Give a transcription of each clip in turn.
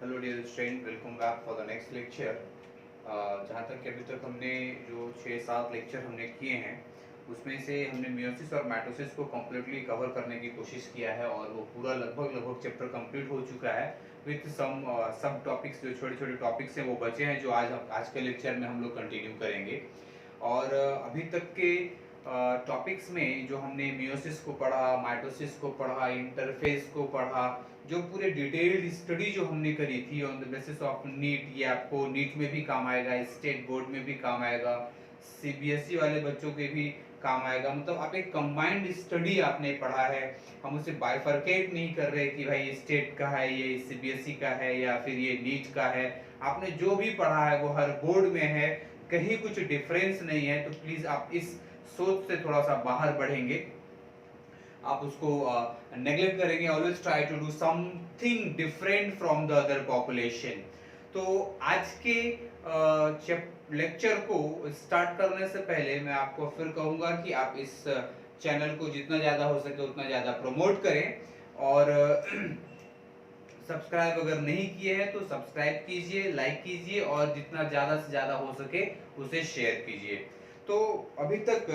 Hello dear student, welcome back for the next lecture. जहाँ तक कि अभी तक हमने जो 6-7 लेक्चर हमने किए हैं उसमें से हमने मियोसिस और माइटोसिस को कम्प्लीटली कवर करने की कोशिश किया है और वो पूरा लगभग चैप्टर कंप्लीट हो चुका है विथ सम सब टॉपिक्स। जो छोटे छोटे टॉपिक्स हैं वो बचे हैं जो आज के लेक्चर में हम लोग कंटिन्यू करेंगे। और अभी तक के टॉपिक्स में जो हमने मियोसिस को पढ़ा, माइटोसिस को पढ़ा, इंटरफेस को पढ़ा, जो पूरे डिटेल्ड स्टडी जो हमने करी थी on the basis of NEET, ये आपको नीट में भी काम आएगा, स्टेट बोर्ड में भी काम आएगा, सीबीएसई वाले बच्चों के भी काम आएगा। मतलब आप एक कंबाइंड स्टडी आपने पढ़ा है। हम उसे बाइफरकेट नहीं कर रहे कि भाई स्टेट का है, ये सीबीएसई का है या फिर ये नीट का है। आपने जो भी पढ़ा है वो हर बोर्ड में है, कहीं कुछ डिफरेंस नहीं है। तो प्लीज आप इस सोच से थोड़ा सा बाहर बढ़ेंगे, आप उसको नेग्लेक्ट करेंगे। Always try to do something different from the other population. तो आज के लेक्चर को स्टार्ट करने से पहले मैं आपको फिर कहूंगा कि आप इस चैनल को जितना ज़्यादा हो सके उतना ज़्यादा प्रमोट करें और सब्सक्राइब अगर नहीं किए हैं तो सब्सक्राइब कीजिए, लाइक कीजिए और जितना ज़्यादा से ज़्यादा हो सके उसे शेयर कीजिए। तो अभी तक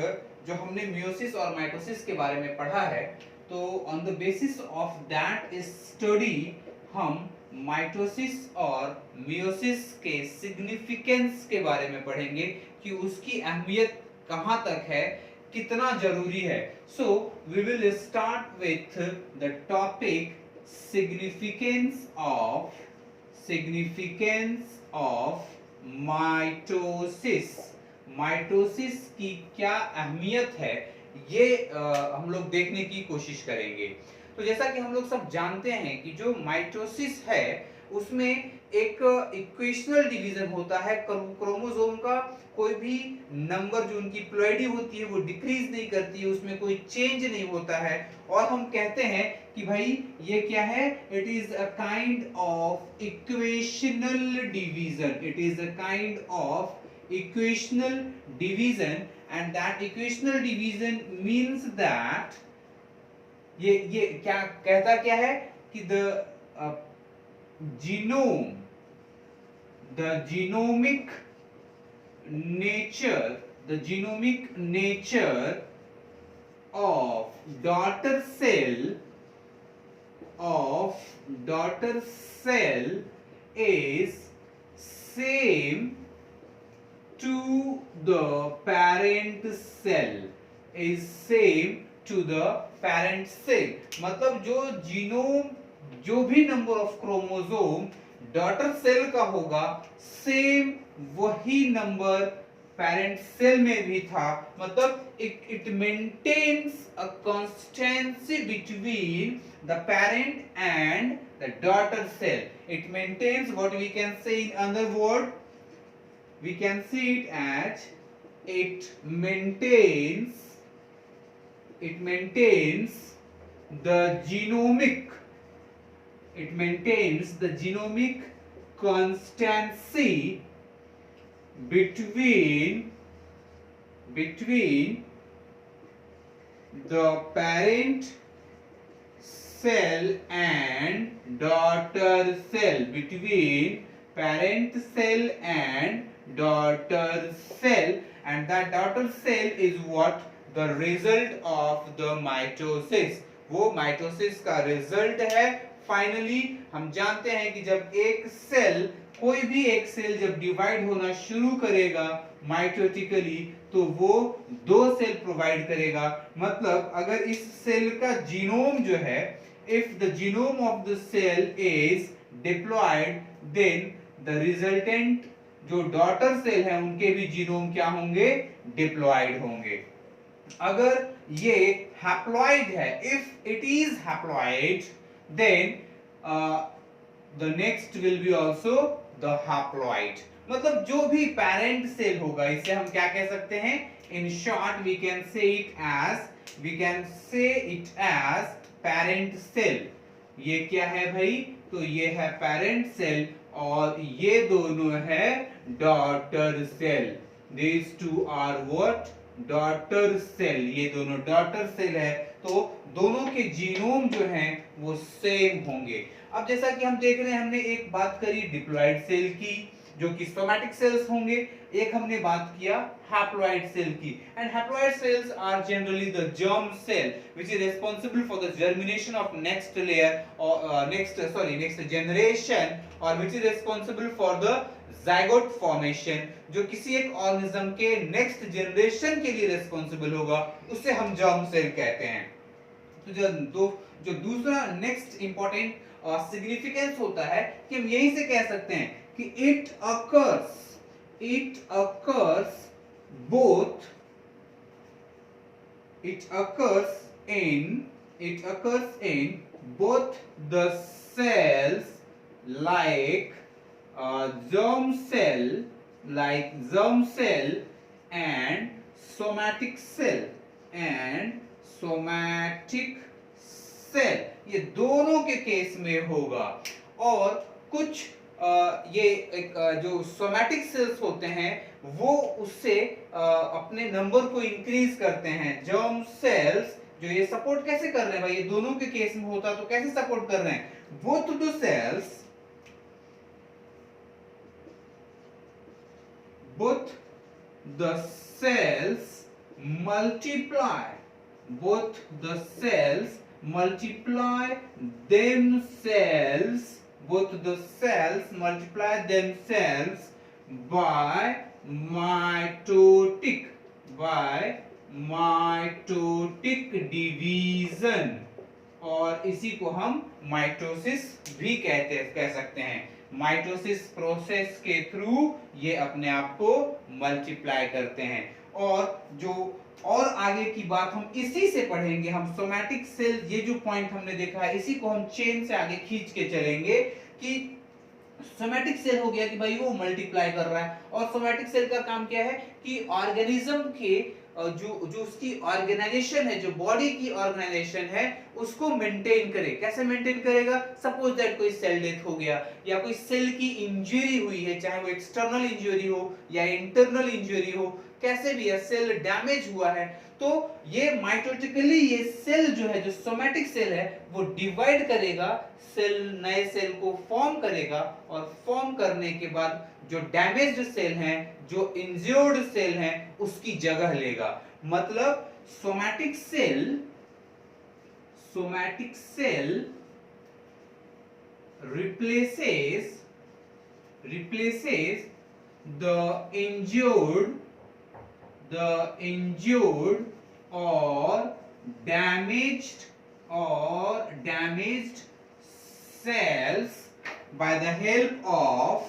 जो हमने मियोसिस और माइटोसिस के बारे में पढ़ा है, तो on the basis of that study हम माइटोसिस और मियोसिस के सिग्निफिकेंस के बारे में पढ़ेंगे कि उसकी अहमियत कहाँ तक है, कितना जरूरी है। So we will start with the topic significance of mitosis. Mitosis की क्या अहमियत है ये हम लोग देखने की कोशिश करेंगे। तो जैसा कि हम लोग सब जानते हैं कि जो माइटोसिस है उसमें एक इक्वेशनल डिवीजन होता है। क्रोमोसोम का कोई भी नंबर जो उनकी प्लॉइडी होती है वो डिक्रीज नहीं करती है, उसमें कोई चेंज नहीं होता है। और हम कहते हैं कि भाई ये क्या है, it is a kind of equational division. It is a kind of equational division and that equational division means that ये क्या कहता क्या है कि genome, the genomic nature, the genomic nature of daughter cell is same to the parent cell, is same to the parent cell। मतलब जो genome, जो भी number of chromosome daughter cell का होगा, सेम वही नंबर पेरेंट सेल में भी था। मतलब it maintains a consistency between the parent and the daughter cell. It maintains what we can say in other word, we can see it as it maintains the genomic, it maintains the genomic constancy between the parent cell and daughter cell, between parent cell and daughter cell, and that daughter cell is what the result of the mitosis। वो mitosis का result है। Finally हम जानते हैं कि जब एक cell, कोई भी एक सेल जब डिवाइड होना शुरू करेगा माइटोटिकली तो वो दो सेल प्रोवाइड करेगा। मतलब अगर इस सेल का जीनोम जो है, if the genome of the cell is diploid, then the resultant जो डॉटर सेल है उनके भी जीनोम क्या होंगे, डिप्लॉइड होंगे। अगर ये हैप्लॉइड है, if it is haploid, then the next will be also the haploid. मतलब जो भी पेरेंट सेल होगा इसे हम क्या कह सकते हैं, in short we can say it as parent cell. ये क्या है भाई, तो ये है पेरेंट सेल और ये दोनों है daughter cell. These two are what? Daughter cell. ये दोनों डॉटर सेल है। तो दोनों के जीनोम जो हैं वो सेम होंगे। अब जैसा कि हम देख रहे हैं, हमने एक बात करी डिप्लॉइड सेल की जो कि सोमैटिक सेल्स होंगे, एक हमने बात किया हैप्लॉइड सेल की। And haploid cells are generally the germ cell which is responsible for the germination of next layer or next generation, or which is responsible for the zygote formation, जो किसी एक organism के next generation के लिए responsible होगा, उसे हम germ cell कहते हैं। तो जो दूसरा नेक्स्ट इंपॉर्टेंट सिग्निफिकेंस होता है कि हम यहीं से कह सकते हैं कि it occurs in both the cells like germ cell and somatic cell ये दोनों के केस में होगा। और कुछ ये एक जो सोमैटिक सेल्स होते हैं वो उससे अपने नंबर को इंक्रीज करते हैं। जर्म सेल्स जो ये सपोर्ट कैसे कर रहे हैं भाई, ये दोनों के केस में होता तो कैसे सपोर्ट कर रहे हैं, both the cells multiply themselves by mitotic division, और इसी को हम माइटोसिस भी कह सकते हैं। माइटोसिस प्रोसेस के थ्रू ये अपने आप को मल्टीप्लाई करते हैं। और आगे की बात हम इसी से पढ़ेंगे। हम सोमैटिक सेल, ये जो पॉइंट हमने देखा है, इसी को हम चेन से आगे खींच के चलेंगे कि सोमैटिक सेल हो गया कि भाई वो मल्टीप्लाई कर रहा है, और सोमैटिक सेल का काम क्या है कि ऑर्गेनिज्म के जो उसकी ऑर्गेनाइजेशन है, जो बॉडी की ऑर्गेनाइजेशन है, उसको मेंटेन करे। कैसे मेंटेन करेगा, सपोज दैट कोई सेल डेथ हो गया या कोई सेल की इंजरी हुई है, चाहे वो एक्सटर्नल इंजरी हो या इंटरनल इंजरी हो, कैसे भी है, सेल डैमेज हुआ है, तो ये माइटोटिकली ये सेल जो है, जो सोमैटिक सेल है, वो डिवाइड करेगा, सेल नए सेल को फॉर्म करेगा, और फॉर्म करने के बाद जो डैमेज्ड सेल हैं, जो इंज्योर्ड सेल हैं, उसकी जगह लेगा। मतलब somatic cell replaces the injured or damaged cells by the help of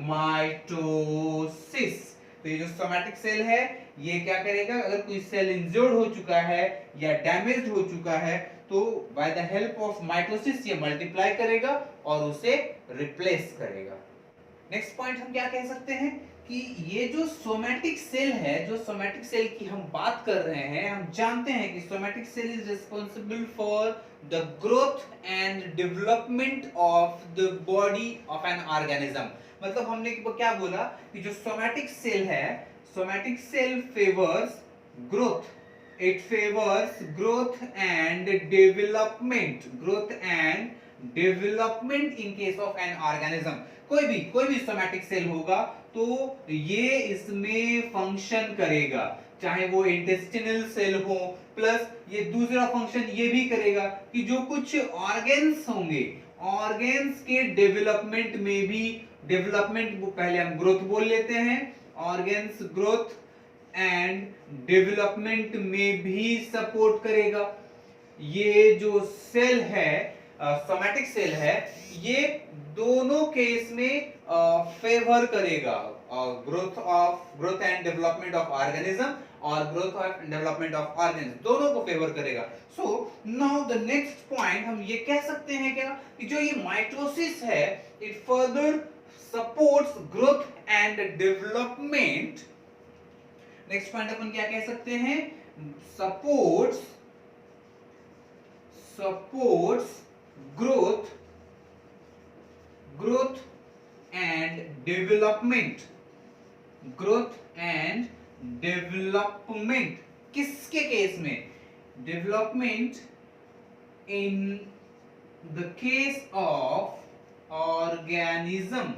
mitosis. तो ये जो सोमैटिक सेल है, ये क्या करेगा, अगर कोई सेल इंजर्ड हो चुका है या डैमेज्ड हो चुका है, तो by the help of mitosis ये मल्टीप्लाई करेगा और उसे रिप्लेस करेगा। नेक्स्ट पॉइंट हम क्या कह सकते हैं कि ये जो सोमैटिक सेल है, जो सोमैटिक सेल की हम बात कर रहे हैं, हम जानते हैं कि somatic cell is responsible for the growth and development of the body of an organism. मतलब हमने क्या बोला कि जो सोमैटिक सेल है, somatic cell favours growth, it favours growth and development in case of an organism. कोई भी somatic cell होगा तो ये इसमें फंक्शन करेगा, चाहे वो इंटेस्टिनल सेल हो, प्लस ये दूसरा फंक्शन ये भी करेगा कि जो कुछ ऑर्गेन्स होंगे, ऑर्गेन्स के डेवलपमेंट में भी, डेवलपमेंट पहले हम ग्रोथ बोल लेते हैं, ऑर्गेन्स ग्रोथ एंड डेवलपमेंट में भी सपोर्ट करेगा। ये जो सेल है, सोमैटिक सेल है, ये दोनों केस में फेवर करेगा, growth and development of organism और growth and development of organs, दोनों को फेवर करेगा। So now the next point हम ये कह सकते हैं क्या कि जो ये माइटोसिस है, it further supports growth and development. Next point अपन क्या कह सकते हैं, सपोर्ट्स growth and डेवलपमेंट किसके केस में? Development in the case of organism.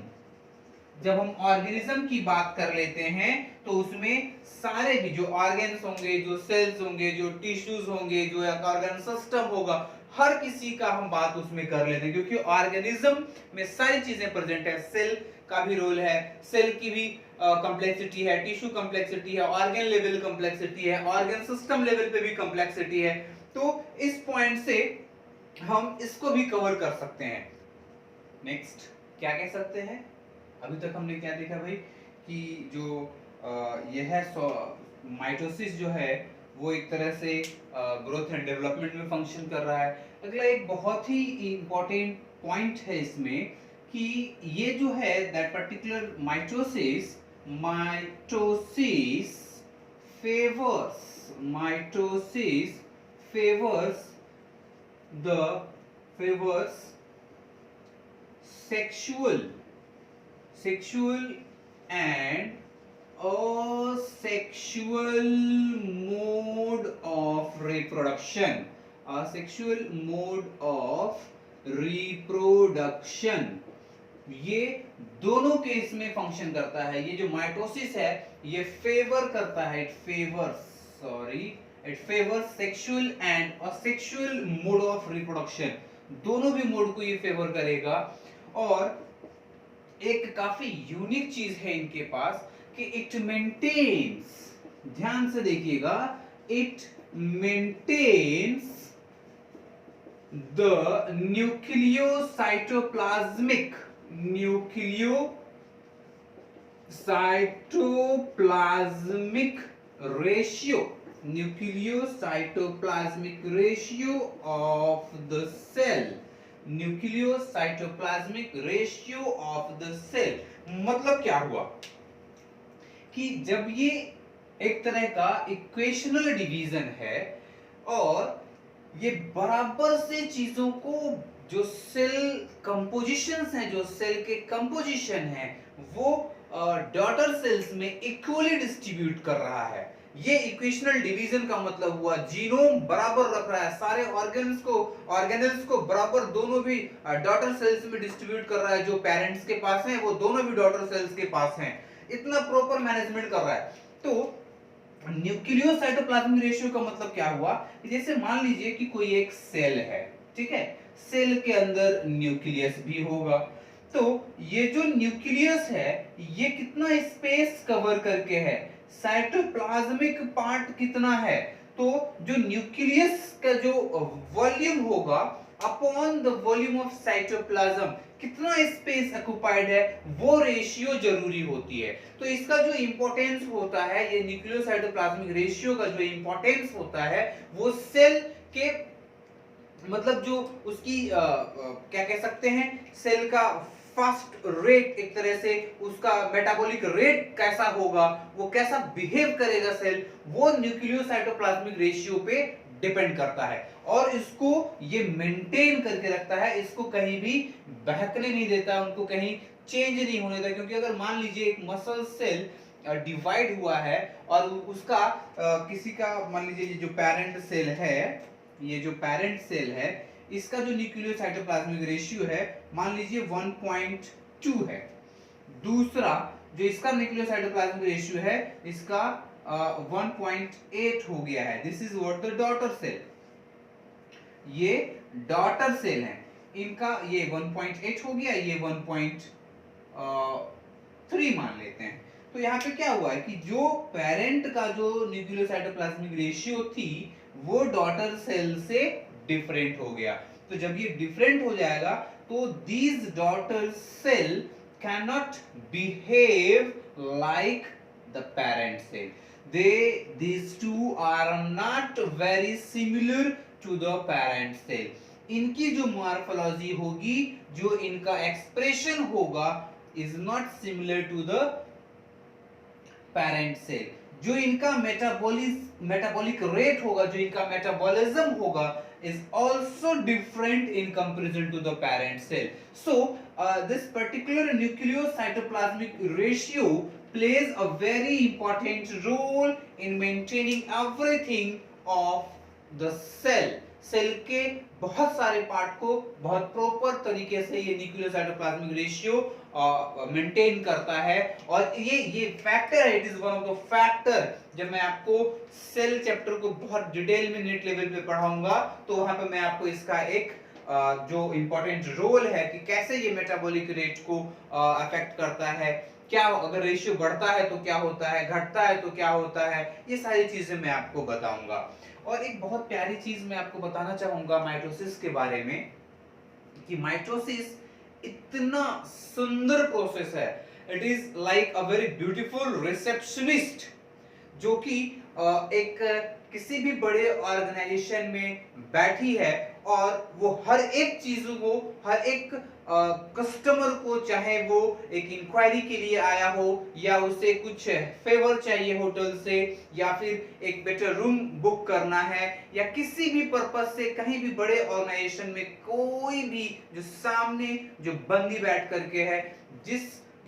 जब हम ऑर्गेनिज्म की बात कर लेते हैं तो उसमें सारे भी जो ऑर्गेन्स होंगे, जो सेल्स होंगे, जो टिश्यूज होंगे, जो ऑर्गन सिस्टम होगा, हर किसी का हम बात उसमें कर लेते हैं, क्योंकि ऑर्गेनिज्म में सारी चीजें प्रेजेंट है। सेल का भी रोल है, सेल की भी कॉम्प्लेक्सिटी है, टिश्यू कॉम्प्लेक्सिटी है, ऑर्गन लेवल कॉम्प्लेक्सिटी है, ऑर्गन सिस्टम लेवल पे भी कॉम्प्लेक्सिटी है। तो इस पॉइंट से हम इसको भी कवर कर सकते हैं। नेक्स्ट क्या कह सकते हैं? अभी तक हमने क्या देखा भाई कि जो यह माइटोसिस जो है वो एक तरह से ग्रोथ एंड डेवलपमेंट में फंक्शन कर रहा है। अगला एक बहुत ही इंपॉर्टेंट पॉइंट है इसमें कि ये जो है that particular mitosis favours sexual and asexual mode of reproduction, asexual mode of reproduction, ये दोनों केस में फंक्शन करता है। ये जो माइटोसिस है ये फेवर करता है, it favours sexual and asexual mode of reproduction, दोनों भी मोड को ये फेवर करेगा। और एक काफी यूनिक चीज है इनके पास कि इट मेंटेन्स, ध्यान से देखिएगा, it maintains the nucleocytoplasmic ratio of the cell, nucleocytoplasmic ratio of the cell. मतलब क्या हुआ कि जब ये एक तरह का इक्वेशनल डिवीजन है और ये बराबर से चीजों को, जो सेल कंपोजिशंस हैं, जो सेल के कंपोजिशन है वो डॉटर सेल्स में इक्वली डिस्ट्रीब्यूट कर रहा है। ये इक्वेशनल डिवीजन का मतलब हुआ जीनोम बराबर रख रहा है, सारे ऑर्गेनल्स को बराबर दोनों भी डॉटर सेल्स में डिस्ट्रीब्यूट कर रहा है। जो पेरेंट्स के पास हैं वो दोनों भी डॉटर सेल्स के पास हैं, इतना प्रॉपर मैनेजमेंट कर रहा है। तो न्यूक्लियोसाइटोप्लाज्मिक रेशियो का मतलब क्या हुआ? जैसे मान लीजिए कि कोई एक सेल है, ठीक है, सेल के अंदर न्यूक्लियस भी होगा, तो ये जो न्यूक्लियस है ये कितना स्पेस कवर करके है, साइटोप्लाज्मिक पार्ट कितना है, तो जो न्यूक्लियस का जो वॉल्यूम होगा upon the volume of cytoplasm, कितना स्पेस ऑक्युपाइड है, वो रेशियो जरूरी होती है। तो इसका जो इंपॉर्टेंस होता है, ये न्यूक्लियोसाइटोप्लाज्मिक रेशियो का जो इंपॉर्टेंस होता है वो सेल के मतलब जो उसकी क्या कह सकते हैं, सेल का फास्ट रेट, एक तरह से उसका मेटाबॉलिक रेट कैसा होगा, वो कैसा बिहेव करेगा सेल, वो न्यूक्लियोसाइटोप्लाज्मिक रेशियो पे डिपेंड करता है। और इसको ये मेंटेन करके रखता है, इसको कहीं भी बहकने नहीं देता, उनको कहीं चेंज नहीं होने देता। क्योंकि अगर मान लीजिए एक मसल सेल डिवाइड हुआ है और उसका किसी का मान लीजिए ये जो पेरेंट सेल है, ये जो पेरेंट सेल है इसका जो न्यूक्लियोसाइटोप्लाज्मिक रेशियो है मान लीजिए 1.2 है, दूसरा जो इसका न्यूक्लियोसाइटोप्लाज्मिक रेशियो है इसका 1.8 हो गया है। This is what the daughter cell, ये डॉटर सेल है, इनका ये 1.8 हो गया, ये 1.3 मान लेते हैं। तो यहाँ पे क्या हुआ है कि जो पेरेंट का जो न्यूक्लियोसाइटोप्लाज्मिक रेशियो थी वो डॉटर सेल से डिफरेंट हो गया। तो जब ये डिफरेंट हो जाएगा तो these daughter cell can not behave like the parent cell, these two are not very similar to the parent cell। इनकी जो मॉर्फोलॉजी होगी, जो इनका एक्सप्रेशन होगा is not similar to the parent cell। जो इनका मेटाबॉलिक रेट होगा, जो इनका मेटाबॉलिज्म होगा is also different in comparison to the parent cell। So this particular nucleocytoplasmic ratio plays a very important role in maintaining everything of the cell. Cell के बहुत सारे part को बहुत प्रॉपर तरीके से ये न्यूक्लियोसाइटोप्लाज्मिक रेशियो मेंटेन करता है, और ये फैक्टर है, it is one of the factor. जब मैं आपको सेल चैप्टर को बहुत डिटेल में नीट लेवल पे पढ़ाऊंगा तो वहां पे मैं आपको इसका एक जो इंपॉर्टेंट रोल है कि कैसे ये मेटाबॉलिक रेट को अफेक्ट करता है, क्या अगर रेशियो बढ़ता है तो क्या होता है, घटता है तो क्या होता है, ये सारी चीजें मैं आपको बताऊंगा। और एक बहुत प्यारी चीज मैं आपको बताना चाहूंगा माइटोसिस के बारे में, कि माइटोसिस इतना सुंदर प्रोसेस है। It is like a very beautiful receptionist, जो कि एक किसी भी बड़े ऑर्गेनाइजेशन में बैठी है और वो हर एक चीज को, हर एक कस्टमर को, चाहे वो एक इंक्वायरी के लिए आया हो या उसे कुछ फेवर चाहिए होटल से, या फिर एक बेटर रूम बुक करना है, या किसी भी पर्पस से कहीं भी बड़े ऑर्गेनाइजेशन में कोई भी जो सामने जो बंदी बैठ करके है, जिस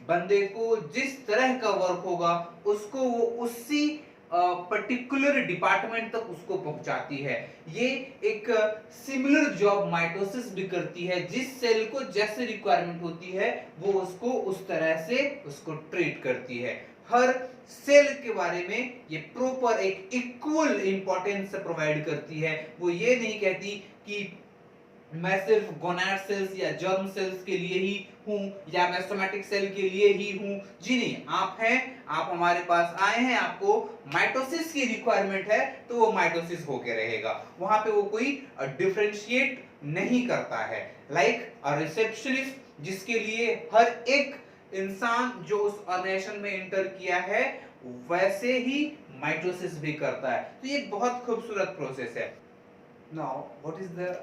बंदे को जिस तरह का वर्क होगा उसको वो उसी पर्टिकुलर डिपार्टमेंट तक उसको पहुंचाती है। ये एक सिमिलर जॉब माइटोसिस भी करती है, जिस सेल को जैसे रिक्वायरमेंट होती है वो उसको उस तरह से उसको ट्रीट करती है। हर सेल के बारे में ये प्रॉपर एक इक्वल इंपॉर्टेंस प्रोवाइड करती है। वो ये नहीं कहती कि मैं सिर्फ गोनाड सेल्स या जर्म सेल्स के लिए ही हूं या मैं सोमैटिक सेल के लिए ही हूं। जी नहीं, आप हैं, आप हमारे पास आए हैं, आपको माइटोसिस की रिक्वायरमेंट है तो वो माइटोसिस होके रहेगा, वहां पे वो कोई डिफरेंशिएट नहीं करता है। लाइक अ रिसेप्शनिस्ट, जिसके लिए हर एक इंसान जो उस ऑर्गेनाइजेशन में एंटर किया है वैसे ही माइटोसिस भी करता है। तो ये बहुत खूबसूरत प्रोसेस है। Now what is the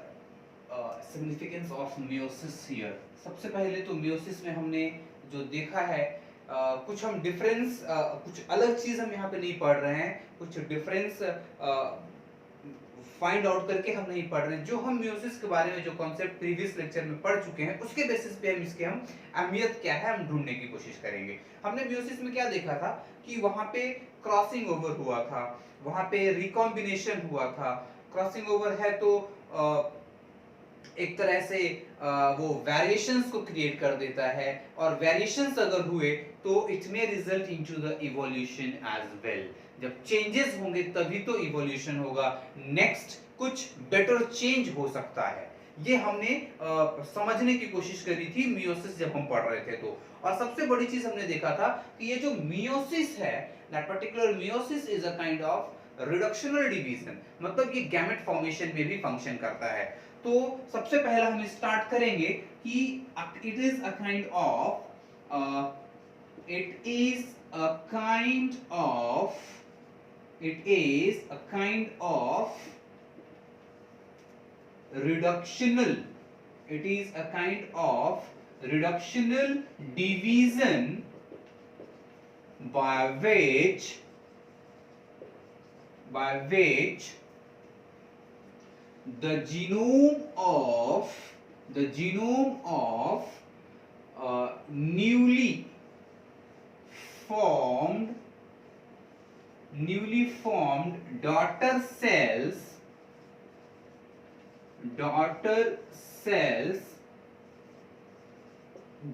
significance of meiosis here. सबसे पहले तो मियोसिस में हमने जो देखा है, कुछ हम डिफरेंस, कुछ अलग चीज हम यहाँ पे नहीं पढ़ रहे हैं, कुछ डिफरेंस फाइंड आउट करके हम नहीं पढ़ रहे हैं। जो हम मियोसिस के बारे में जो कॉन्सेप्ट प्रीवियस लेक्चर में पढ़ चुके हैं उसके बेसिस पे हम इसके हम अहमियत क्या है हम ढूंढने की कोशिश करेंगे। हमने मियोसिस में क्या देखा था कि वहां पे क्रॉसिंग ओवर हुआ था, वहां पे रिकॉम्बिनेशन हुआ था। क्रॉसिंग ओवर है तो एक तरह से वो वेरिएशंस को क्रिएट कर देता है, और वेरिएशंस अगर हुए तो it may result into the evolution as well. जब चेंजेस होंगे तभी तो इवोल्यूशन होगा, नेक्स्ट कुछ बेटर चेंज हो सकता है। ये हमने समझने की कोशिश करी थी मियोसिस जब हम पढ़ रहे थे तो। और सबसे बड़ी चीज हमने देखा था कि ये जो मियोसिस है, that particular meiosis is a kind of reductional division, मतलब ये गैमेट फॉर्मेशन में भी फंक्शन करता है। तो सबसे पहला हम स्टार्ट करेंगे कि it is a kind of it is a kind of it is a kind of reductional it is a kind of reductional division by which the genome of newly formed daughter cells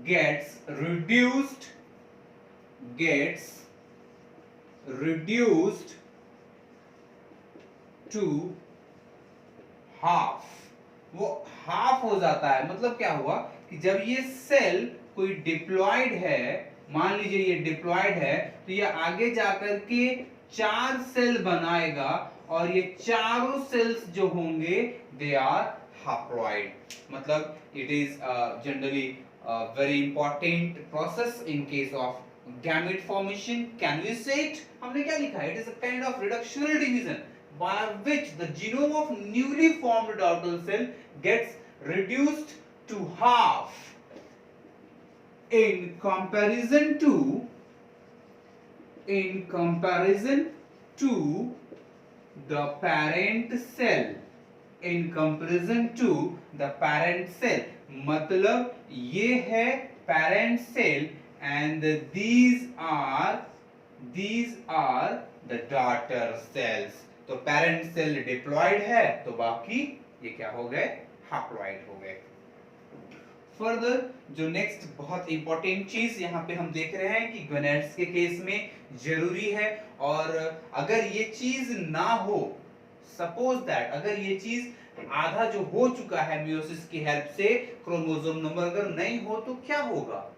gets reduced to half. वो half हो जाता है, मतलब क्या हुआ कि जब ये सेल कोई डिप्लॉयड है, मान लीजिए ये डिप्लॉयड है, तो ये आगे जाकर के 4 सेल बनाएगा, और ये चारों सेल्स जो होंगे दे आर हैप्लॉइड। मतलब it is generally very important process in case of gamete formation. Can we say it, हमने क्या लिखा है, it is a kind of reductional division by which the genome of newly formed daughter cell gets reduced to half in comparison to the parent cell, मतलब ये है parent cell and these are the daughter cells. तो parent cell diploid है, तो बाकी ये क्या हो गए, हैप्लॉयड हो गए। फर्दर जो नेक्स्ट बहुत इंपॉर्टेंट चीज यहाँ पे हम देख रहे हैं कि गोनेड्स के केस में जरूरी है, और अगर ये चीज ना हो, सपोज दैट अगर ये चीज आधा जो हो चुका है मियोसिस की हेल्प से, क्रोमोसोम नंबर अगर नहीं हो तो क्या होगा,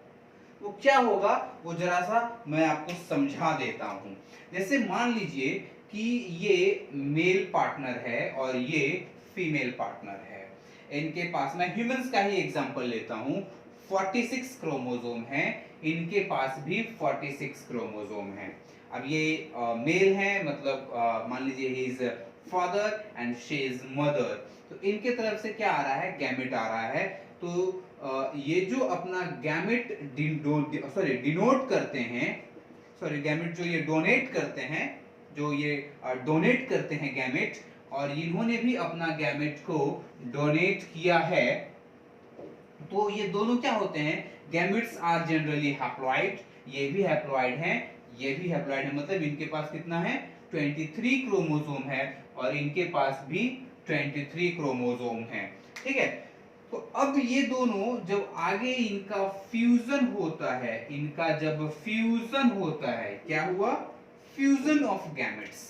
वो क्या होगा वो जरा सा मैं आपको समझा देता हूं। जैसे मान लीजिए कि ये मेल पार्टनर है और ये फीमेल पार्टनर है, इनके पास, मैं ह्यूमंस का ही एग्जांपल लेता हूं, 46 क्रोमोसोम है, इनके पास भी 46 क्रोमोसोम है। अब ये मेल है, मतलब मान लीजिए he is father and she is mother, तो इनके तरफ से क्या आ रहा है, गैमेट आ रहा है। तो ये जो अपना गैमेट डिनोट करते हैं, सॉरी गैमेट जो ये डोनेट करते हैं, जो ये डोनेट करते हैं गैमेट, और इन्होंने भी अपना गैमेट को डोनेट किया है, तो ये दोनों क्या होते हैं, गैमेट्स आर जनरली हैप्लॉइड, ये भी हैप्लॉइड हैं, ये भी हैप्लॉइड है, मतलब इनके पास कितना है, 23 क्रोमोसोम है, और इनके पास भी 23 क्रोमोसोम है, ठीक है। तो अब ये दोनों जब आगे इनका फ्यूजन होता है, इनका जब फ्यूजन होता है, क्या हुआ, फ्यूजन ऑफ गैमेट्स,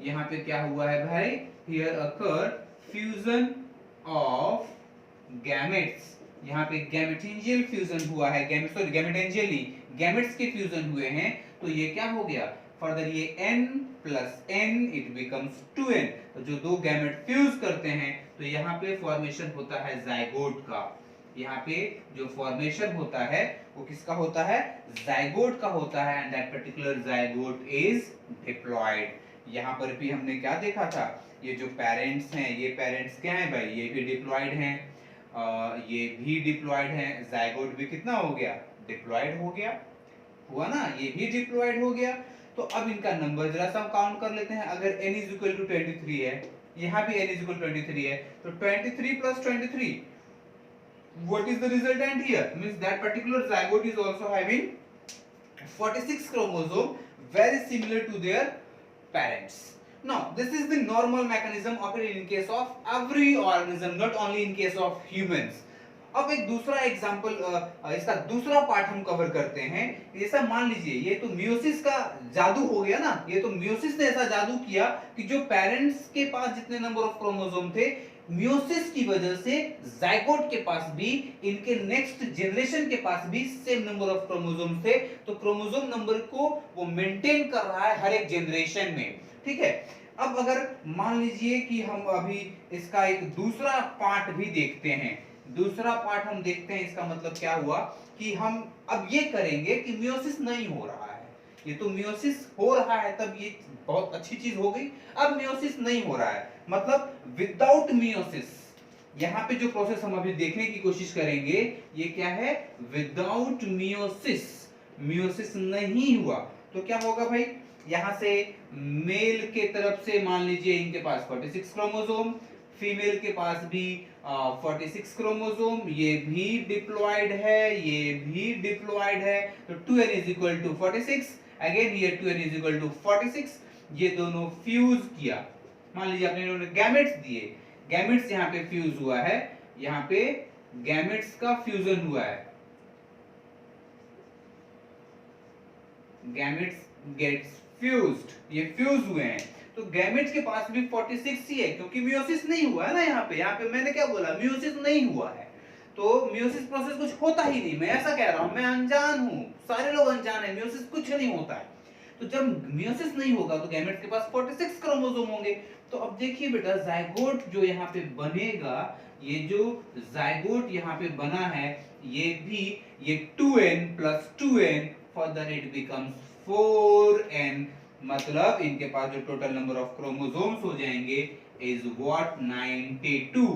यहाँ पे क्या हुआ है भाई, here occur fusion of gametes, यहाँ पे गैमेटेंजियल फ्यूजन हुआ है, गैमेटेंजियल नहीं, गैमेट्स के फ्यूजन हुए हैं, तो ये क्या हो गया, फर्दर ये n plus n it becomes 2n, तो जो दो गैमेट फ्यूज करते हैं तो यहाँ पे फॉर्मेशन होता है जाइगोट का, यहाँ पे जो फॉर्मेशन होता है वो किसका होता है, जाइगोट का होता है, and that particular zygote is diploid. यहाँ पर भी हमने क्या देखा था, ये जो पेरेंट्स हैं, ये पेरेंट्स क्या हैं भाई, ये भी डिप्लॉयड हैं, ये भी डिप्लॉयड हैं, जाइगोट भी कितना हो गया, डिप्लॉयड हो गया, हुआ ना, ये भी डिप्लॉयड हो गया। तो अब इनका नंबर जरा सा काउंट कर लेते हैं, अगर n is equal to 23 है, यहाँ भी n is equal to 23 है, तो 23 plus 23, what is the resultant here, means that particular zygote is also having 46 chromosome, very similar to their parents. Now this is the normal mechanism occurring in case of every organism, not only in case of humans. अब एक दूसरा example, इसका दूसरा part हम cover करते हैं। जैसा मान लीजिए ये तो मियोसिस का जादू हो गया ना, ये तो मियोसिस ने ऐसा जादू किया कि जो पेरेंट्स के पास जितने नंबर ऑफ क्रोमोसोम थे, मियोसिस की वजह से जाइगोट के पास भी, इनके नेक्स्ट जनरेशन के पास भी सेम नंबर ऑफ क्रोमोसोम थे, तो क्रोमोसोम नंबर को वो मेंटेन कर रहा है हर एक जनरेशन में, ठीक है। अब अगर मान लीजिए कि हम अभी इसका एक दूसरा पार्ट भी देखते हैं, दूसरा पार्ट हम देखते हैं, इसका मतलब क्या हुआ कि हम अब ये करेंगे कि मियोसिस नहीं हो रहा है, ये तो मियोसिस हो रहा है तब ये बहुत अच्छी चीज हो गई, अब मियोसिस नहीं हो रहा है, मतलब विदाउट मियोसिस, यहाँ पे जो प्रोसेस हम अभी देखने की कोशिश करेंगे ये क्या है, विदाउट मियोसिस, मियोसिस नहीं हुआ तो क्या होगा भाई, यहाँ से मेल के तरफ से मान लीजिए इनके पास 46 क्रोमोसोम, फीमेल के पास भी 46 क्रोमोसोम, ये भी डिप्लॉयड है, ये भी डिप्लॉयड है, तो 2n is equal to 46, again ये 2n is equal to 46, ये दोनों फ्यूज किया, मान लीजिए आपने इन्होंने गैमेट्स दिए, गैमेट्स यहाँ पे फ्यूज हुआ है, यहाँ पे गैमेट्स का फ्यूजन हुआ है, गैमेट्स गेट्स फ्यूज्ड, ये फ्यूज हुए हैं, तो गैमेट्स के पास भी 46 ही है, क्योंकि मियोसिस नहीं हुआ है ना, यहाँ पे मैंने क्या बोला, मियोसिस नहीं हुआ है, तो मियोसिस प्रोसेस कुछ होता ही नहीं, मैं ऐसा कह रहा हूं, मैं अनजान हूं, सारे लोग अनजान है, मियोसिस कुछ नहीं होता है। तो जब मियोसिस नहीं होगा तो गैमेट्स के पास 46 क्रोमोसोम होंगे। तो अब देखिए बेटा, जाइगोट जो यहाँ पे बनेगा, ये जो जाइगोट यहाँ पे बना है, ये भी ये 2n plus 2n, further it becomes 4n, मतलब इनके पास जो टोटल नंबर ऑफ क्रोमोसोम्स हो जाएंगे is what, 92।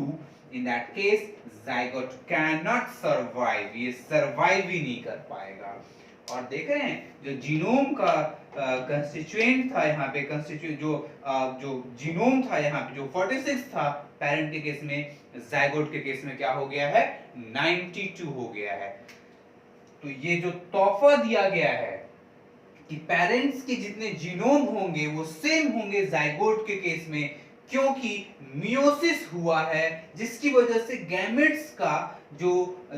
In that case zygote can not survive, ये सर्वाइव ही नहीं कर पाएगा। और देख रहे हैं जो जीनोम का कंस्टिट्यूएंट था यहाँ पे, कंस्टिट्यूएंट जो जीनोम था यहाँ पे, जो 46 था पेरेंट के केस में, जाइगोट के केस में क्या हो गया है, 92 हो गया है। तो ये जो तोहफा दिया गया है कि पेरेंट्स के जितने जीनोम होंगे वो सेम होंगे जाइगोट के केस में, क्योंकि मियोसिस हुआ है जिसकी वजह से गैमेट्स का जो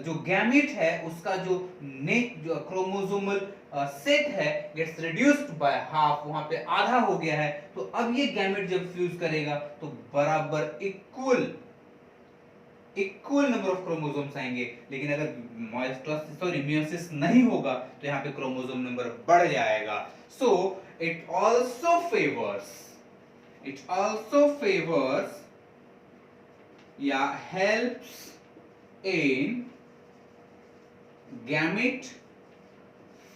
जो गैमेट है उसका जो क्रोमोसोमल सेट है गेट्स रिड्यूस्ड बाय हाफ, वहां पे आधा हो गया है। तो अब ये गैमेट जब फ्यूज करेगा तो बराबर इक्वल नंबर ऑफ क्रोमोसोम्स आएंगे। लेकिन अगर मियोसिस नहीं होगा तो यहाँ पे क्रोमोसोम नंबर बढ़ जाएगा। सो इट ऑल्सो फेवर्स या helps in gamete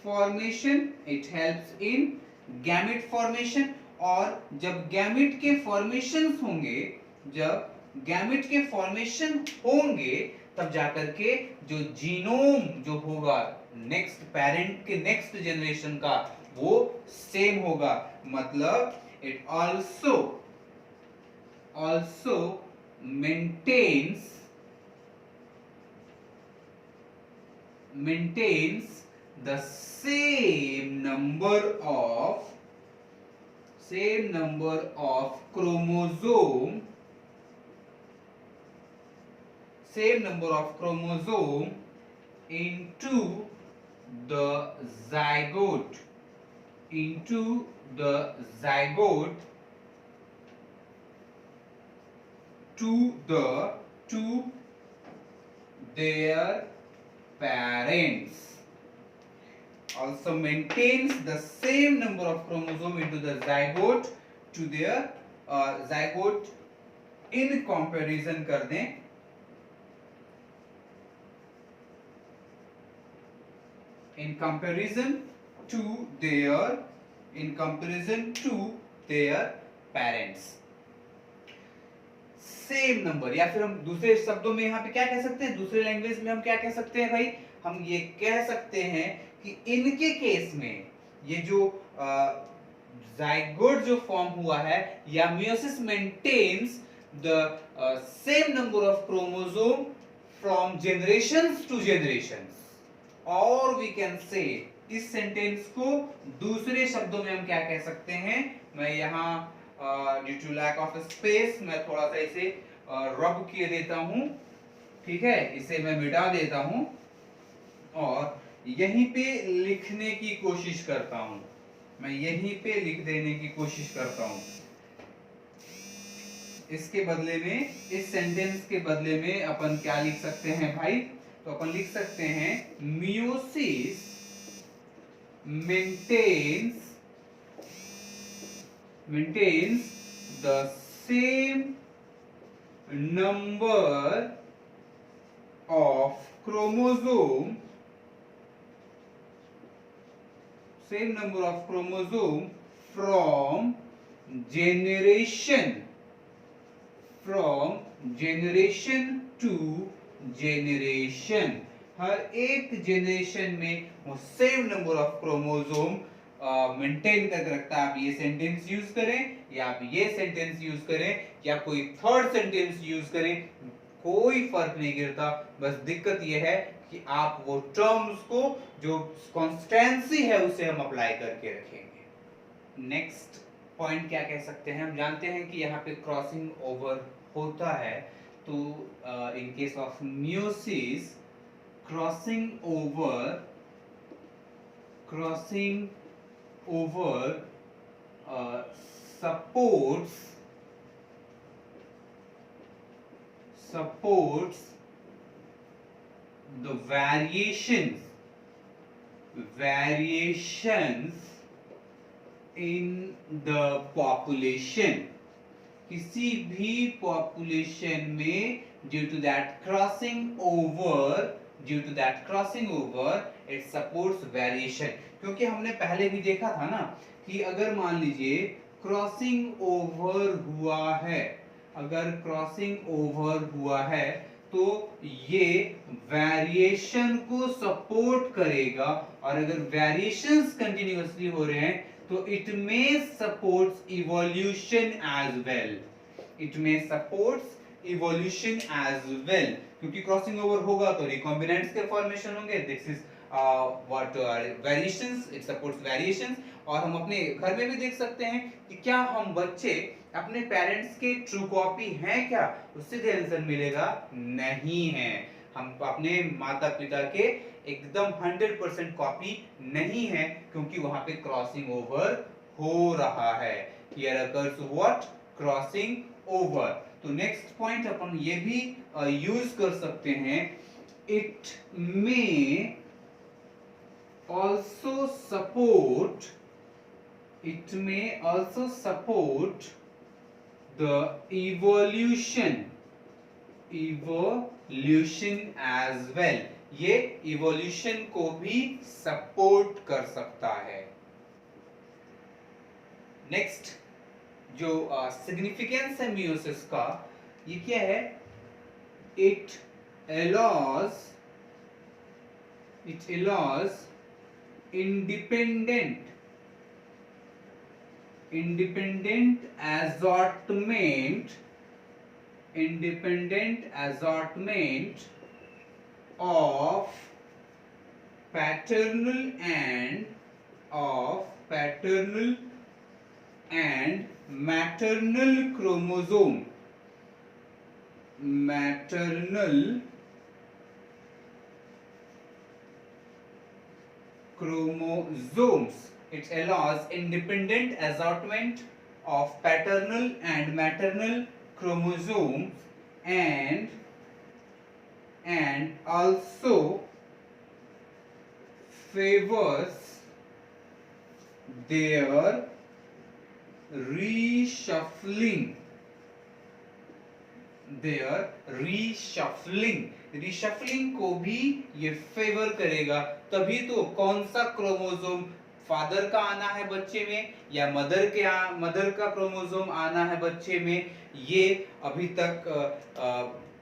formation, it helps in gamete formation. और जब गैमेट के फॉर्मेशंस होंगे, जब गैमेट के फॉर्मेशन होंगे तब जाकर के जो जीनोम जो होगा नेक्स्ट पेरेंट के नेक्स्ट जनरेशन का वो सेम होगा। मतलब it also maintains the same number of chromosome into the zygote to their parents. Also maintains the same number of chromosome into the zygote to their zygote in comparison कर दें, in comparison to their parents. Same number, या फिर हम दूसरे शब्दों में यहाँ पे क्या कह सकते हैं, दूसरे लैंग्वेज में हम क्या कह सकते हैं भाई, हम ये कह सकते हैं कि इनके केस में ये जो जाइगोट जो फॉर्म हुआ है या meiosis maintains the same number of chromosome from generations to generations. और वी कैन से इस सेंटेंस को दूसरे शब्दों में हम क्या कह सकते हैं, मैं यहाँ due to lack of space मैं थोड़ा सा इसे रब किए देता हूं, ठीक है, इसे मैं मिटा देता हूं और यहीं पे लिखने की कोशिश करता हूं, मैं यहीं पे लिख देने की कोशिश करता हूं। इसके बदले में, इस सेंटेंस के बदले में अपन क्या लिख सकते हैं भाई, तो अपन लिख सकते हैं meiosis maintains the same number of chromosome from generation to generation। हर एक जनरेशन में वो same number of chromosome maintain करके रखता है। आप ये सेंटेंस यूज करें या आप ये सेंटेंस यूज करें या कोई थर्ड सेंटेंस यूज करें, कोई फर्क नहीं गिरता। बस दिक्कत ये है कि आप वो टर्म्स को जो कॉन्स्टेंसी है उसे हम अप्लाई करके रखेंगे। नेक्स्ट पॉइंट क्या कह सकते हैं, हम जानते हैं कि यहाँ पे क्रॉसिंग ओवर होता है, तो इन case of meiosis crossing over supports the variations in the population। किसी भी पॉपुलेशन में due to that crossing over it supports variation। क्योंकि हमने पहले भी देखा था ना कि अगर मान लीजिए क्रॉसिंग ओवर हुआ है तो ये वेरिएशन को सपोर्ट करेगा, और अगर वेरिएशंस कंटिन्यूअसली हो रहे हैं तो इट में सपोर्ट्स इवोल्यूशन एज वेल, क्योंकि क्रॉसिंग ओवर होगा तो रिकॉम्बिनेंट्स के फॉर्मेशन होंगे। This is what variations, it supports variations. और हम अपने घर में भी देख सकते हैं कि क्या हम बच्चे अपने पेरेंट्स के ट्रू कॉपी हैं क्या, उससे जो आंसर मिलेगा नहीं है। हम अपने माता पिता के एकदम 100% कॉपी नहीं है, क्योंकि वहां पे क्रॉसिंग ओवर हो रहा है। Here occurs what, crossing over. तो नेक्स्ट पॉइंट अपन ये भी यूज कर सकते हैं, it may also support, it may also support the evolution as well। ये evolution को भी सपोर्ट कर सकता है। नेक्स्ट जो सिग्निफिकेंस है मियोसिस का, ये क्या है, it allows independent assortment of paternal and maternal chromosomes. It allows independent assortment of paternal and maternal chromosomes and also favors their reshuffling को भी ये फेवर करेगा। तभी तो कौन सा क्रोमोसोम फादर का आना है बच्चे में या मदर का क्रोमोसोम आना है बच्चे में, ये अभी तक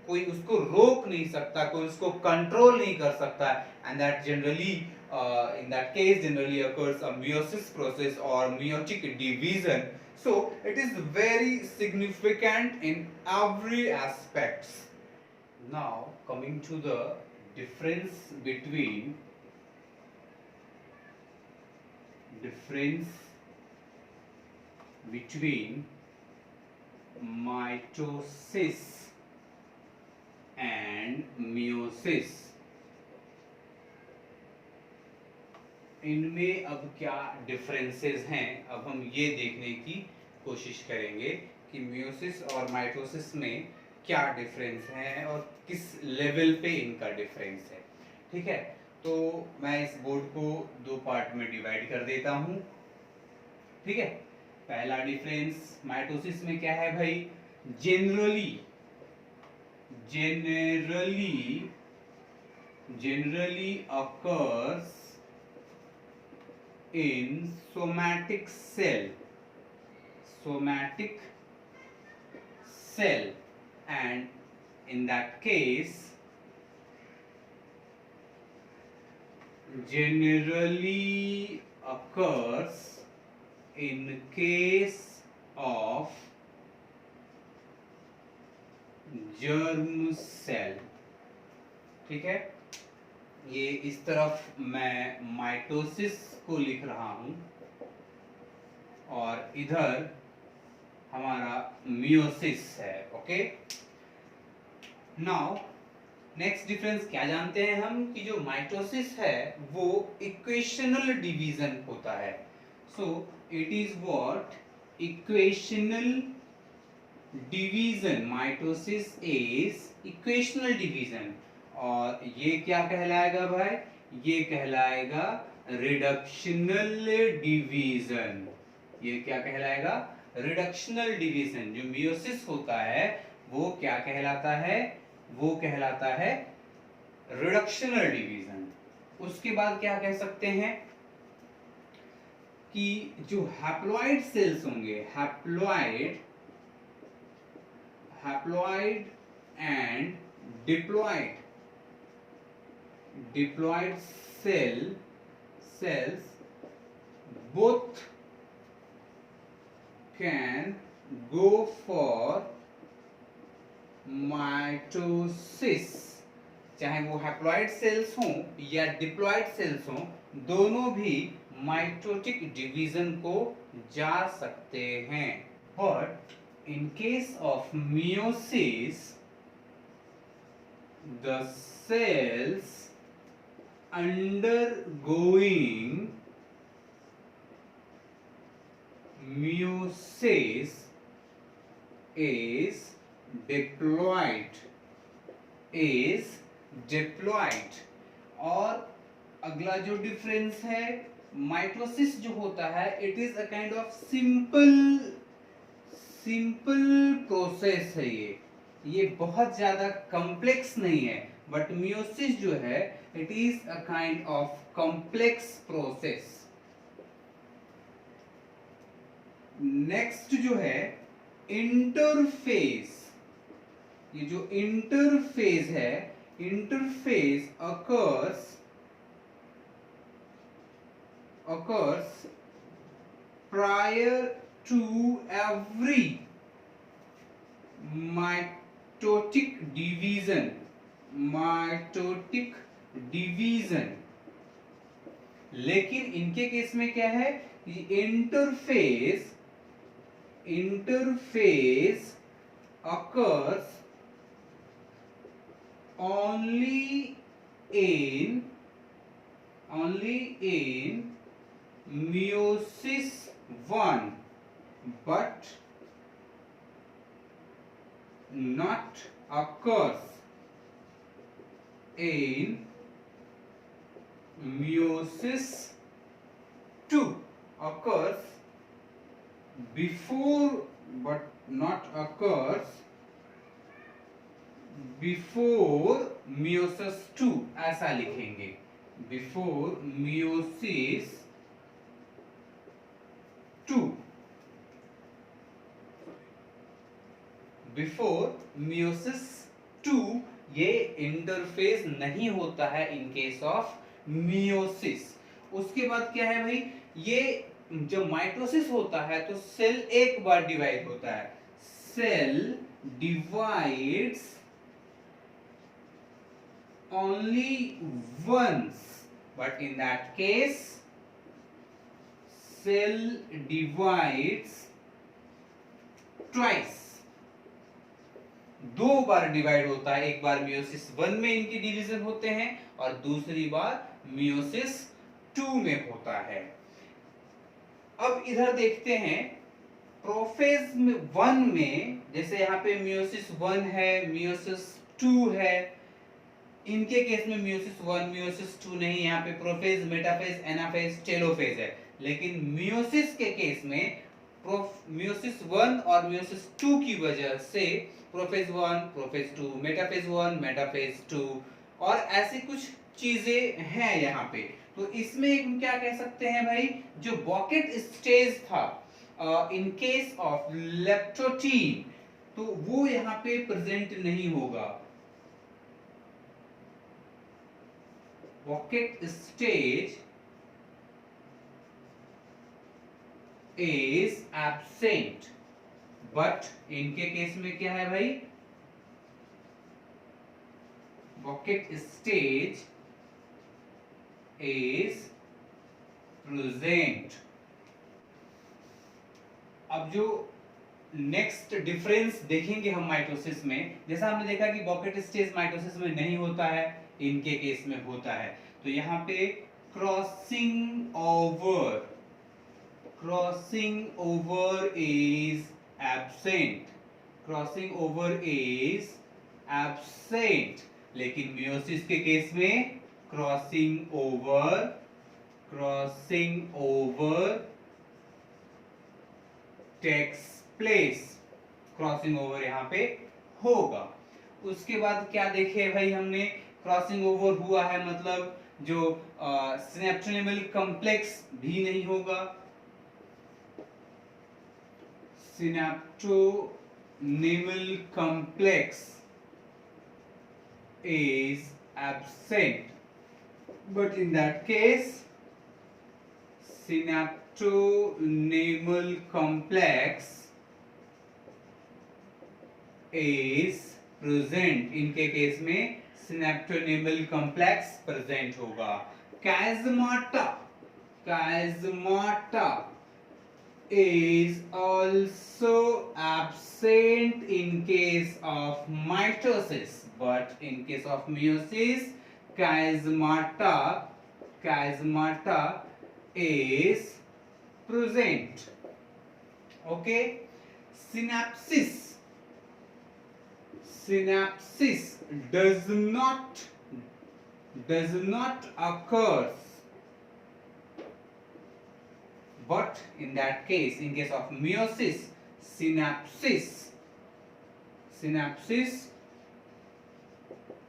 कोई उसको रोक नहीं सकता, कोई उसको कंट्रोल नहीं कर सकता। And that generally in that case generally occurs a meiosis process or meiotic division. So it is very significant in every aspects. Now coming to the difference between mitosis and meiosis, इनमें अब क्या differences हैं, अब हम ये देखने की कोशिश करेंगे कि मियोसिस और माइटोसिस में क्या डिफरेंस है और किस लेवल पे इनका डिफरेंस है। ठीक है, तो मैं इस बोर्ड को दो पार्ट में डिवाइड कर देता हूं। ठीक है, पहला डिफरेंस माइटोसिस में क्या है भाई, generally occurs in somatic cell and in that case generally occurs in case of germ cell। ठीक है, ये इस तरफ मैं माइटोसिस को लिख रहा हूं और इधर हमारा मियोसिस है। ओके, नाउ नेक्स्ट डिफरेंस क्या जानते हैं हम कि जो माइटोसिस है वो इक्वेशनल डिवीजन होता है। So it is what, equational division, mitosis is equational division. और ये क्या कहलाएगा भाई, ये कहलाएगा रिडक्शनल डिवीजन। ये क्या कहलाएगा, रिडक्शनल डिवीजन। जो मियोसिस होता है वो क्या कहलाता है, वो कहलाता है रिडक्शनल डिवीजन। उसके बाद क्या कह सकते हैं कि जो हैप्लॉइड सेल्स होंगे, haploid and diploid cells both can go for mitosis चाहे वो हैप्लॉइड सेल्स हों या डिप्लॉइड सेल्स हों, दोनों भी माइटोटिक डिवीजन को जा सकते हैं। But in case of meiosis the cells undergoing meiosis is diploid और अगला जो डिफरेंस है, माइटोसिस जो होता है it is a kind of simple process है। ये बहुत ज्यादा कॉम्प्लेक्स नहीं है, बट मियोसिस जो है it is a kind of complex process. Next जो है इंटरफेस। ये जो इंटरफेस है, interface occurs prior to every mitotic division। लेकिन इनके केस में क्या है, interface occurs only in meiosis 1 but not occurs in meiosis 2, occurs before but not occurs before meiosis 2, ऐसा लिखेंगे, before meiosis 2, before meiosis 2 ये इंटरफेस नहीं होता है इन केस ऑफ मियोसिस। उसके बाद क्या है भाई, ये जब माइटोसिस होता है तो सेल एक बार डिवाइड होता है, cell divides only once, but in that case cell divides twice। दो बार डिवाइड होता है, एक बार मियोसिस 1 में इनकी डिवीजन होते हैं और दूसरी बार मियोसिस 2 में होता है। अब इधर देखते हैं प्रोफेज 1 में, जैसे यहाँ पे मियोसिस 1 है, मियोसिस 2 है, इनके केस में मियोसिस 1 मियोसिस 2 नहीं, यहाँ पे प्रोफेज, मेटाफेज, एनाफेज, टेलोफेज है। लेकिन मियोसिस के केस में मियोसिस 1 और मियोसिस 2 की वजह से प्रोफेज 1 प्रोफेज 2 मेटाफेज 1 मेटाफेज 2 और ऐसी कुछ चीजें हैं यहाँ पे। तो इसमें हम क्या कह सकते हैं भाई, जो बॉकेट स्टेज था इन केस ऑफ लेप्टोटीन, तो वो यहाँ पे प्रेजेंट नहीं होगा। Bouquet stage is absent, but इनके केस में क्या है भाई, बॉकेट स्टेज is present। अब जो नेक्स्ट डिफरेंस देखेंगे हम माइटोसिस में, जैसा हमने देखा कि बॉकेट स्टेज माइटोसिस में नहीं होता है, इनके केस में होता है। तो यहाँ पे क्रॉसिंग ओवर is absent, लेकिन मियोसिस के केस में crossing over takes place, crossing over यहाँ पे होगा। उसके बाद क्या देखे भाई हमने, क्रॉसिंग ओवर हुआ है मतलब जो सिनेप्टोनेमल कॉम्प्लेक्स भी नहीं होगा, synaptonemal complex is absent, but in that case synaptonemal complex is present। इनके केस में सिनेप्टोनेमल कॉम्प्लेक्स प्रेजेंट होगा। कैज़माटा, कैज़माटा is also absent in case of mitosis, but in case of meiosis chiasmata is present. Okay, synapsis does not occur, but in that case, in case of meiosis, synapsis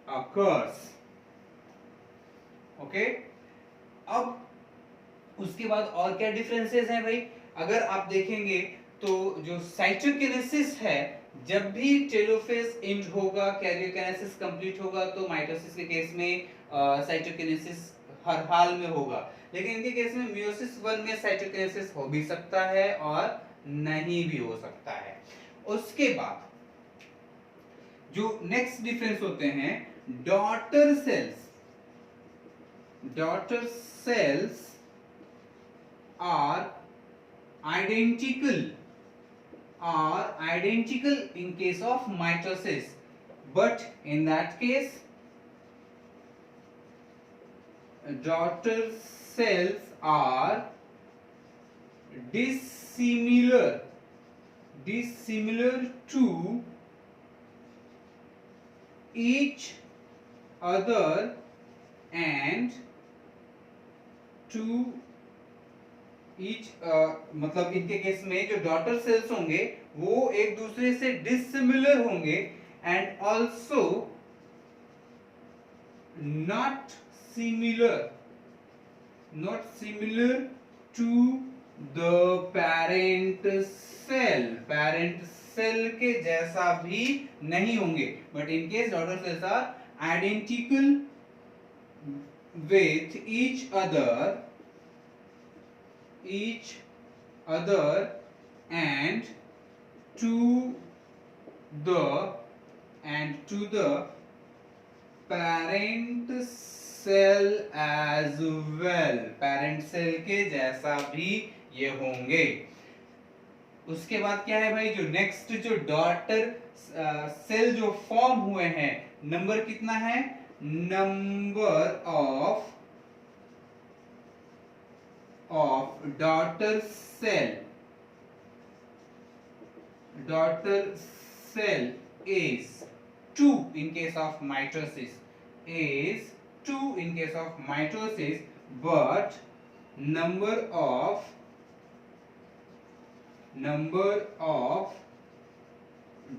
occurs. Okay, अब उसके बाद और क्या differences हैं भाई? अगर आप देखेंगे तो जो साइटोकिनेसिस है, जब भी टेलोफेज एंड होगा, कैरियोकिनेसिस कंप्लीट होगा, तो माइटोसिस के केस में साइटोकिनेसिस हर हाल में होगा। लेकिन इनके केस में मियोसिस 1 में साइटोकिनेसिस हो भी सकता है और नहीं भी हो सकता है। उसके बाद जो नेक्स्ट डिफरेंस होते हैं, daughter cells are identical in case of mitosis, but in that case daughter cells are dissimilar to each other and to मतलब इनके केस में जो डॉटर सेल्स होंगे वो एक दूसरे से डिसिमिलर होंगे and also not similar to the parent cell के जैसा भी नहीं होंगे, but in case daughter cells are identical with each other and to the parent cell as well, parent cell के जैसा भी ये होंगे। उसके बाद क्या है भाई, जो नेक्स्ट जो डॉटर सेल जो फॉर्म हुए हैं, नंबर कितना है? Number of daughter cell is 2 in case of mitosis, but number of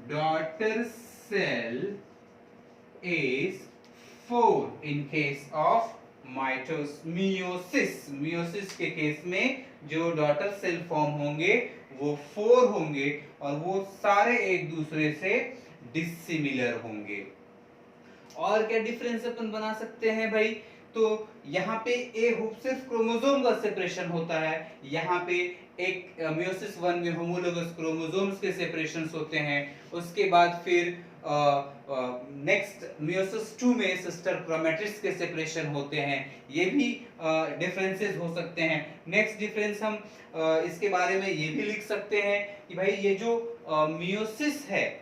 daughter cell is 4 in case of meiosis के केस में जो डॉटर सेल फॉर्म होंगे वो 4 होंगे और वो सारे एक दूसरे से डिसिमिलर होंगे। और क्या डिफरेंस अपन बना सकते हैं भाई? तो यहाँ पे सिर्फ क्रोमोसोम का सेपरेशन होता है, यहाँ पे एक मियोसिस 1 में होमोलोगस क्रोमोसोम्स के सेपरेशंस होते हैं। उसके बाद फिर नेक्स्ट मियोसिस 2 में सिस्टर क्रोमैटिड्स के सेपरेशन होते हैं, ये भी डिफरेंसेस हो सकते हैं। नेक्स्ट डिफरेंस हम इसके बारे में ये भी लिख सकते हैं कि भाई ये जो मियोसिस है,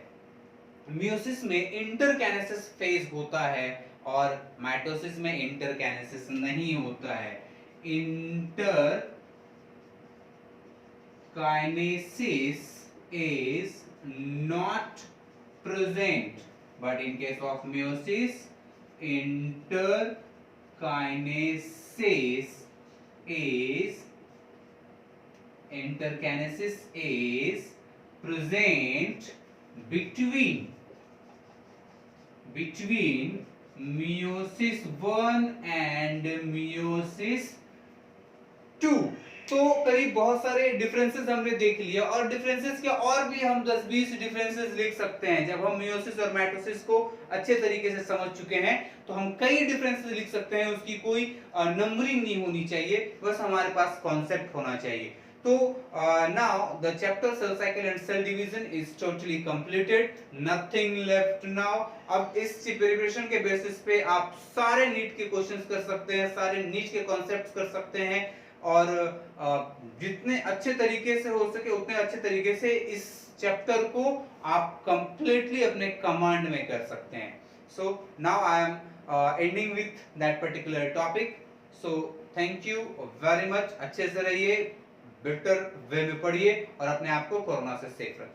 मियोसिस में इंटरकैनेसिस फेज होता है और माइटोसिस में इंटरकैनेसिस नहीं होता है। Interkinesis is not present, but in case of meiosis, interkinesis is present between meiosis 1 and meiosis 2। तो करीब बहुत सारे डिफरेंसेस हमने देख लिया, और डिफरेंसेस क्या और भी हम 10-20 डिफरेंसेस लिख सकते हैं। जब हम मियोसिस और माइटोसिस को अच्छे तरीके से समझ चुके हैं तो हम कई डिफरेंसेस लिख सकते हैं। उसकी कोई नंबरिंग नहीं होनी चाहिए, बस हमारे पास कॉन्सेप्ट होना चाहिए। तो now the chapter cell cycle and cell division is totally completed, nothing left now. अब इस प्रिपरेशन के बेसिस पे आप सारे नीट के क्वेश्चंस कर सकते हैं, सारे नीट के कॉन्सेप्ट्स कर सकते हैं, और जितने अच्छे तरीके से हो सके उतने अच्छे तरीके से इस चैप्टर को आप कंप्लीटली अपने कमांड में कर सकते हैं. So now I am ending with that particular topic. So thank you very much. अच्छे से रहिए, बेटर वे में पढ़िए और अपने आप को कोरोना से सेफ रखिए.